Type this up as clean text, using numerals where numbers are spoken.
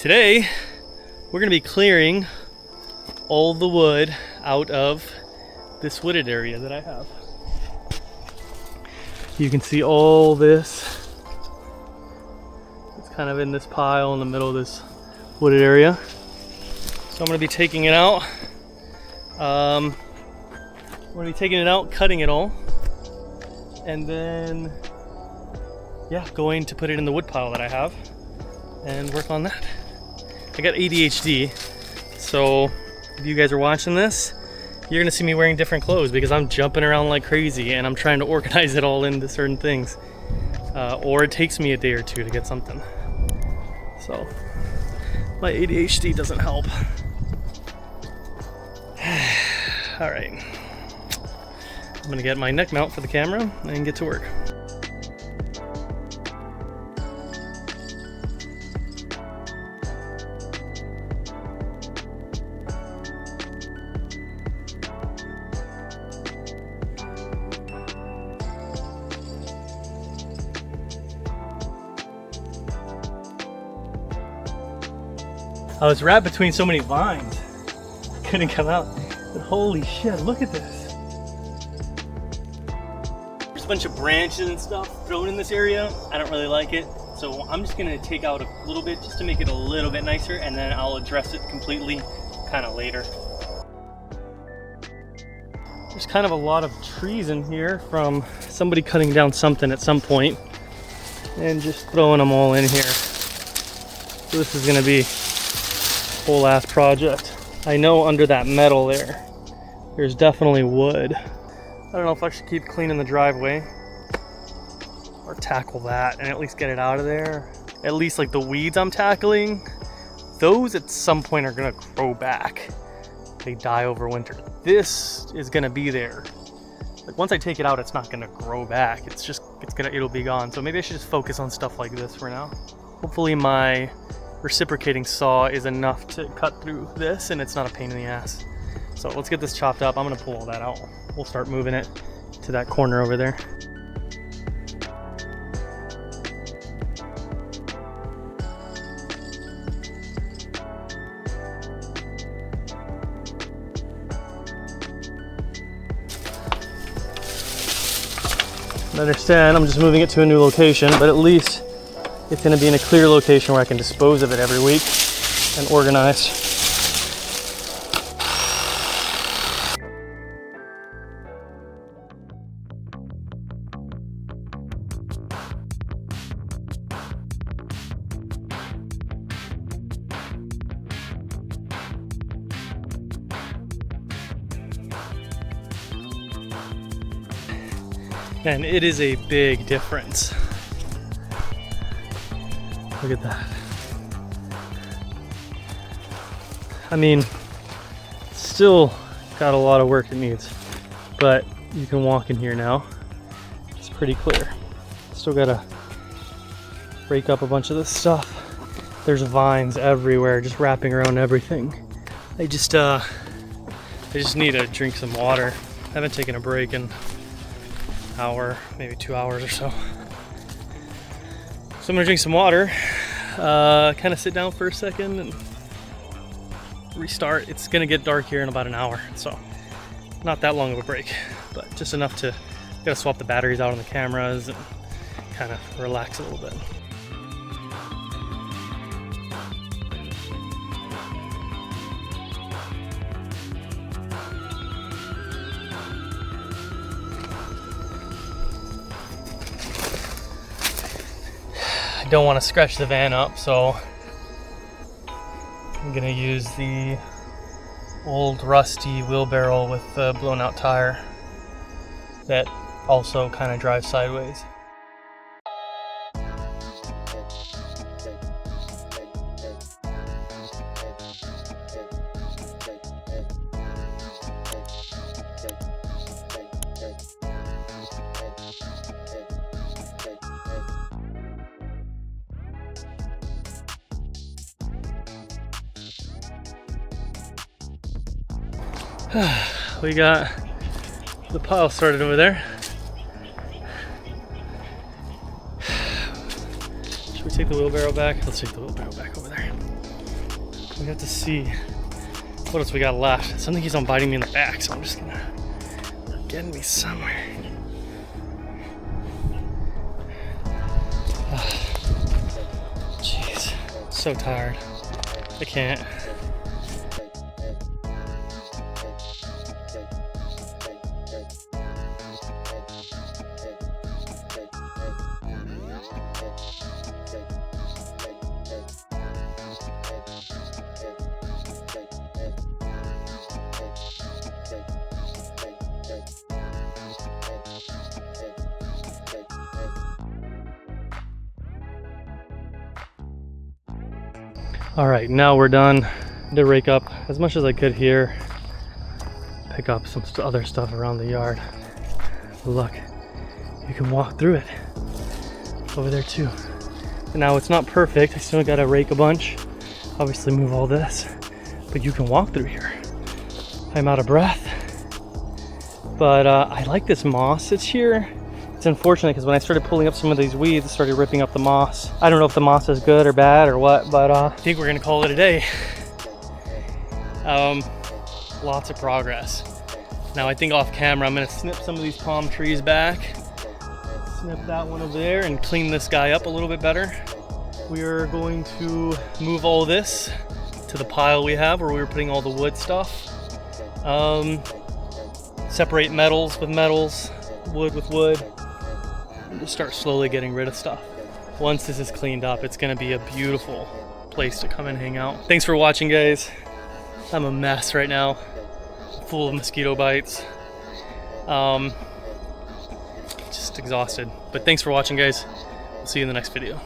Today, we're gonna be clearing all the wood out of this wooded area that I have. You can see all this. It's kind of in this pile in the middle of this wooded area. So I'm gonna be taking it out. I'm gonna be taking it out, cutting it all, and then, yeah, going to put it in the wood pile that I have and work on that. I got ADHD, so if you guys are watching this, you're gonna see me wearing different clothes because I'm jumping around like crazy and I'm trying to organize it all into certain things. Or it takes me a day or two to get something. So my ADHD doesn't help. All right, I'm gonna get my neck mount for the camera and get to work. I was wrapped between so many vines, I couldn't come out. But holy shit, look at this. There's a bunch of branches and stuff thrown in this area. I don't really like it. So I'm just gonna take out a little bit just to make it a little bit nicer, and then I'll address it completely kind of later. There's kind of a lot of trees in here from somebody cutting down something at some point and just throwing them all in here. So this is gonna be whole ass project. I know under that metal there's definitely wood. I don't know if I should keep cleaning the driveway or tackle that and at least get it out of there. At least like the weeds I'm tackling, those at some point are gonna grow back. They die over winter. This is gonna be there. Like once I take it out, it's not gonna grow back. It'll be gone. So maybe I should just focus on stuff like this for now. Hopefully my reciprocating saw is enough to cut through this and it's not a pain in the ass. So let's get this chopped up. I'm gonna pull all that out. We'll start moving it to that corner over there. I understand I'm just moving it to a new location, but at least it's going to be in a clear location where I can dispose of it every week and organized. And it is a big difference. Look at that. I mean, still got a lot of work it needs, but you can walk in here now. It's pretty clear. Still gotta break up a bunch of this stuff. There's vines everywhere, just wrapping around everything. I just need to drink some water. I haven't taken a break in an hour, maybe 2 hours or so. So I'm gonna drink some water, kind of sit down for a second and restart. It's gonna get dark here in about an hour, so not that long of a break, but just enough to gotta swap the batteries out on the cameras and kind of relax a little bit. Don't want to scratch the van up, so I'm gonna use the old rusty wheelbarrow with the blown out tire that also kind of drives sideways. We got the pile started over there. Should we take the wheelbarrow back? Let's take the wheelbarrow back over there. we have to see what else we got left. Something keeps on biting me in the back, so I'm just gonna get me somewhere. Jeez, so tired. I can't. All right, now we're done. I did rake up as much as I could here. Pick up some other stuff around the yard. Look, you can walk through it. Over there too. Now it's not perfect. I still gotta rake a bunch. Obviously move all this, but you can walk through here. I'm out of breath, but I like this moss. It's here. It's unfortunate because when I started pulling up some of these weeds, it started ripping up the moss. I don't know if the moss is good or bad or what, but I think we're gonna call it a day. Lots of progress. Now I think off camera, I'm gonna snip some of these palm trees back, snip that one over there and clean this guy up a little bit better. We are going to move all this to the pile we have where we were putting all the wood stuff. Separate metals with metals, wood with wood. Just start slowly getting rid of stuff. Once this is cleaned up, it's gonna be a beautiful place to come and hang out. Thanks for watching, guys. I'm a mess right now, full of mosquito bites. Just exhausted. But thanks for watching, guys. I'll see you in the next video.